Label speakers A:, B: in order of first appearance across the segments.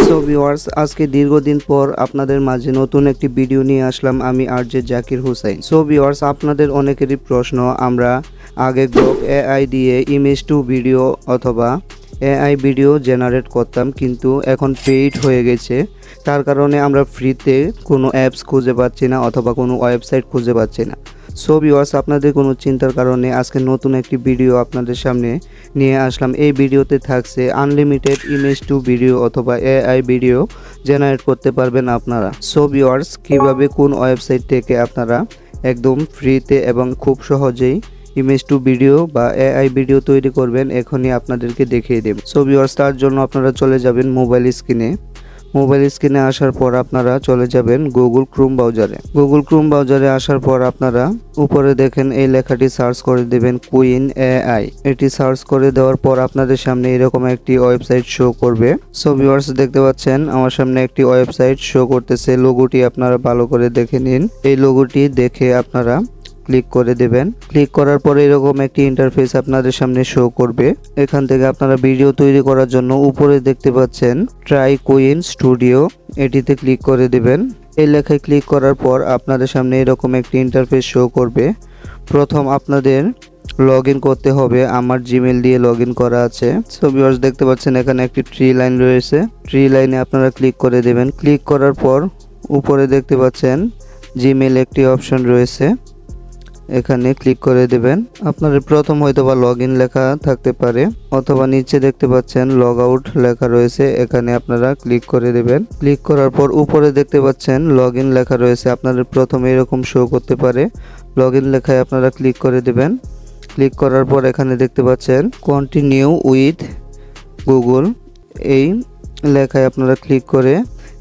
A: So viewers, আজকে দীর্ঘদিন পর আপনাদের মাঝে নতুন একটি ভিডিও নিয়ে আসলাম আমি RJ Zakir Hussain. So viewers, আপনাদের অনেকেরই প্রশ্ন, আমরা আগে গ্রক এআই দিয়ে ইমেজ টু ভিডিও অথবা এআই ভিডিও জেনারেট করতাম, কিন্তু এখন পেইড হয়ে গেছে। তার কারণে আমরা ফ্রিতে কোনো অ্যাপস খুঁজে পাচ্ছি না অথবা কোনো ওয়েবসাইট খুঁজে পাচ্ছি না। সো ভিউয়ার্স, আপনাদের কোনো চিন্তার কারণে আজকে নতুন একটি ভিডিও আপনাদের সামনে নিয়ে আসলাম। এই ভিডিওতে থাকছে আনলিমিটেড ইমেজ টু ভিডিও অথবা এআই ভিডিও জেনারেট করতে পারবেন আপনারা। সো ভিউয়ার্স, কীভাবে কোন ওয়েবসাইট থেকে আপনারা একদম ফ্রিতে এবং খুব সহজেই ইমেজ টু ভিডিও বা এআই ভিডিও তৈরি করবেন এখনই আপনাদেরকে দেখিয়ে দেব। সো ভিউয়ার্স, তার জন্য আপনারা চলে যাবেন মোবাইল স্ক্রিনে আসার পর আপনারা চলে যাবেন গুগল ক্রোম ব্রাউজারে আসার পর আপনারা উপরে দেখেন এই লেখাটি সার্চ করে দেবেন কুইন এআই। এটি সার্চ করে দেওয়ার পর আপনাদের সামনে এরকম একটি ওয়েবসাইট শো করবে। সো ভিউয়ার্স, দেখতে পাচ্ছেন আমার সামনে একটি ওয়েবসাইট শো করতেছে। লোগোটি আপনারা ভালো করে দেখে নিন। এই লোগোটি দেখে আপনারা ক্লিক করে দেবেন। ক্লিক করার পরে এরকম একটি ইন্টারফেস আপনাদের সামনে শো করবে। এখান থেকে আপনারা ভিডিও তৈরি করার জন্য উপরে দেখতে পাচ্ছেন ট্রাই কুইন স্টুডিও, এটিতে ক্লিক করে দেবেন। এই লেখায় ক্লিক করার পর আপনাদের সামনে এরকম একটি ইন্টারফেস শো করবে। প্রথম আপনাদের লগ ইন করতে হবে। আমার জিমেল দিয়ে লগ ইন করা আছে। সো ভিউয়ার্স, দেখতে পাচ্ছেন এখানে একটি ট্রি লাইন রয়েছে। ট্রি লাইনে আপনারা ক্লিক করে দেবেন। ক্লিক করার পর উপরে দেখতে পাচ্ছেন জিমেল একটি অপশন রয়েছে, এখানে ক্লিক করে দেবেন। আপনাদের প্রথম হয়তোবা লগ ইন লেখা থাকতে পারে অথবা নিচে দেখতে পাচ্ছেন লগ আউট লেখা রয়েছে, এখানে আপনারা ক্লিক করে দেবেন। ক্লিক করার পর উপরে দেখতে পাচ্ছেন লগ ইন লেখা রয়েছে। আপনাদের প্রথমে এরকম শো করতে পারে। লগ ইন লেখায় আপনারা ক্লিক করে দেবেন। ক্লিক করার পর এখানে দেখতে পাচ্ছেন কন্টিনিউ উইথ গুগল, এই লেখায় আপনারা ক্লিক করে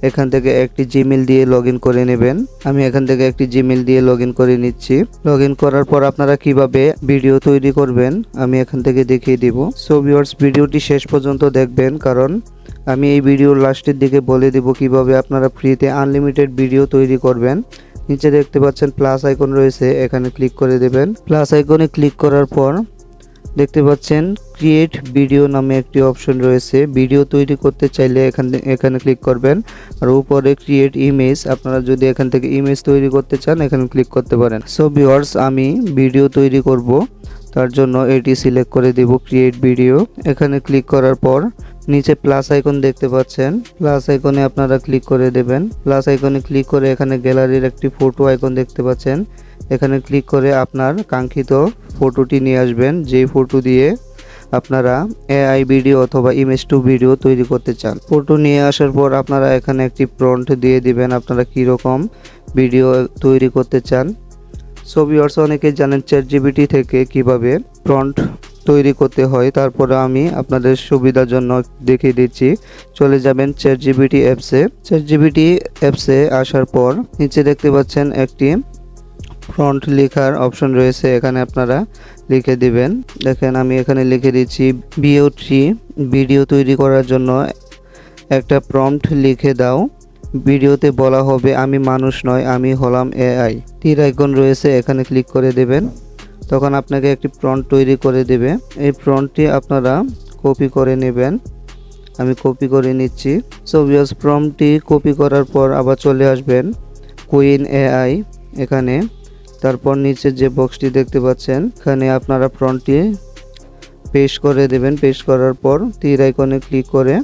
A: এখান থেকে একটি জিমেল দিয়ে লগ ইন করে নেবেন। আমি এখান থেকে একটি জিমেল দিয়ে লগ ইন করে নিচ্ছি। লগ ইন করার পর আপনারা কিভাবে ভিডিও তৈরি করবেন আমি এখান থেকে দেখিয়ে দিব। সো ভিউয়ার্স, ভিডিওটি শেষ পর্যন্ত দেখবেন, কারণ আমি এই ভিডিওর লাস্টের দিকে বলে দিব কিভাবে আপনারা ফ্রিতে আনলিমিটেড ভিডিও তৈরি করবেন। নিচে দেখতে পাচ্ছেন প্লাস আইকন রয়েছে, এখানে ক্লিক করে দেবেন। প্লাস আইকনে ক্লিক করার পর দেখতে পাচ্ছেন ক্রিয়েট ভিডিও নামে একটি অপশন রয়েছে। ভিডিও তৈরি করতে চাইলে এখানে ক্লিক করবেন। আর উপরে ক্রিয়েট ইমেজ, আপনারা যদি এখান থেকে ইমেজ তৈরি করতে চান এখানে ক্লিক করতে পারেন। সো ভিউয়ার্স, আমি ভিডিও তৈরি করব, তার জন্য এটি সিলেক্ট করে দেব ক্রিয়েট ভিডিও। এখানে ক্লিক করার পর নিচে প্লাস আইকন দেখতে পাচ্ছেন, প্লাস আইকনে আপনারা ক্লিক করে দেবেন। প্লাস আইকনে ক্লিক করে এখানে গ্যালারির একটি ফটো আইকন দেখতে পাচ্ছেন, এখানে ক্লিক করে আপনার কাঙ্ক্ষিত ফটোটি নিয়ে আসবেন, যেই ফটো দিয়ে আপনারা এআই ভিডিও অথবা ইমেজ টু ভিডিও তৈরি করতে চান। ফটো নিয়ে আসার পর আপনারা এখানে একটি প্রম্পট দিয়ে দিবেন আপনারা কীরকম ভিডিও তৈরি করতে চান। সো ভিউয়ার্স, অনেকেই জানেন চ্যাটজিপিটি থেকে কিভাবে প্রম্পট তৈরি করতে হয়, তারপরে আমি আপনাদের সুবিধার জন্য দেখিয়ে দিচ্ছি। চলে যাবেন চ্যাটজিপিটি অ্যাপসে আসার পর নিচে দেখতে পাচ্ছেন একটি ফ্রন্ট লেখার অপশন রয়েছে, এখানে আপনারা লিখে দিবেন। দেখেন আমি এখানে লিখে দিচ্ছি বিও3 ভিডিও তৈরি করার জন্য একটা প্রম্পট লিখে দাও। ভিডিওতে বলা হবে আমি মানুষ নয়, আমি হলাম এআই। তীর আইকন রয়েছে, এখানে ক্লিক করে দেবেন। তখন আপনাকে একটি প্রম্পট তৈরি করে দেবে। এই প্রম্পটটি আপনারা কপি করে নেবেন। আমি কপি করে নিচ্ছি। সো ভিউয়ার্স, প্রম্পটটি কপি করার পর আবার চলে আসবেন কুইন এআই এখানে। তারপর নিচে যে বক্সটি দেখতে পাচ্ছেন এখানে আপনারা প্রম্পটটি পেস্ট করে দেবেন। পেস্ট করার পর তীর আইকনে ক্লিক করে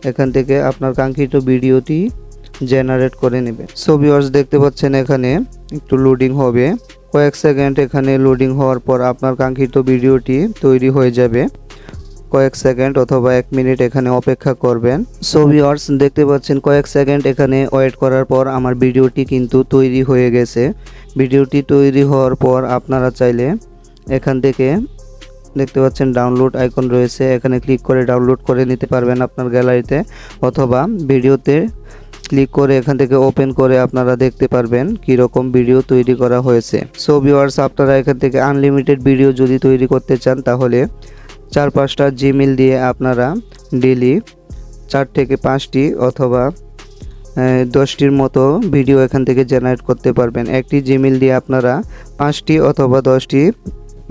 A: এখান থেকে আপনার কাঙ্ক্ষিত ভিডিওটি জেনারেট করে নেবেন। সো ভিউয়ার্স, দেখতে পাচ্ছেন এখানে একটু লোডিং হবে, কয়েক সেকেন্ড এখানে লোডিং হওয়ার পর আপনার কাঙ্ক্ষিত ভিডিওটি তৈরি হয়ে যাবে। কয়েক সেকেন্ড অথবা 1 মিনিট এখানে অপেক্ষা করবেন। সো ভিউয়ার্স, দেখতে পাচ্ছেন কয়েক সেকেন্ড এখানে ওয়েট করার পর আমার ভিডিওটি কিন্তু তৈরি হয়ে গেছে। ভিডিওটি তৈরি হওয়ার পর আপনারা চাইলে এখান থেকে দেখতে পাচ্ছেন ডাউনলোড আইকন রয়েছে, এখানে ক্লিক করে ডাউনলোড করে নিতে পারবেন আপনার গ্যালারিতে, অথবা ভিডিওতে ক্লিক করে এখান থেকে ওপেন করে আপনারা দেখতে পারবেন কীরকম ভিডিও তৈরি করা হয়েছে। সো ভিউয়ার্স, আপনারা এখান থেকে আনলিমিটেড ভিডিও যদি তৈরি করতে চান তাহলে 4-5টা জিমেল দিয়ে আপনারা ডেলি 4 থেকে 5টি অথবা 10টির মতো ভিডিও এখান থেকে জেনারেট করতে পারবেন। একটি জিমেল দিয়ে আপনারা 5টি অথবা 10টি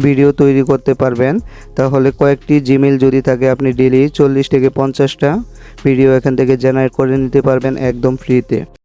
A: ভিডিও তৈরি করতে পারবেন। তাহলে কয়েকটি জিমেইল যদি থাকে আপনি ডেইলি 40 থেকে 50টা ভিডিও এখান থেকে জেনারেট করে নিতে পারবেন একদম ফ্রিতে।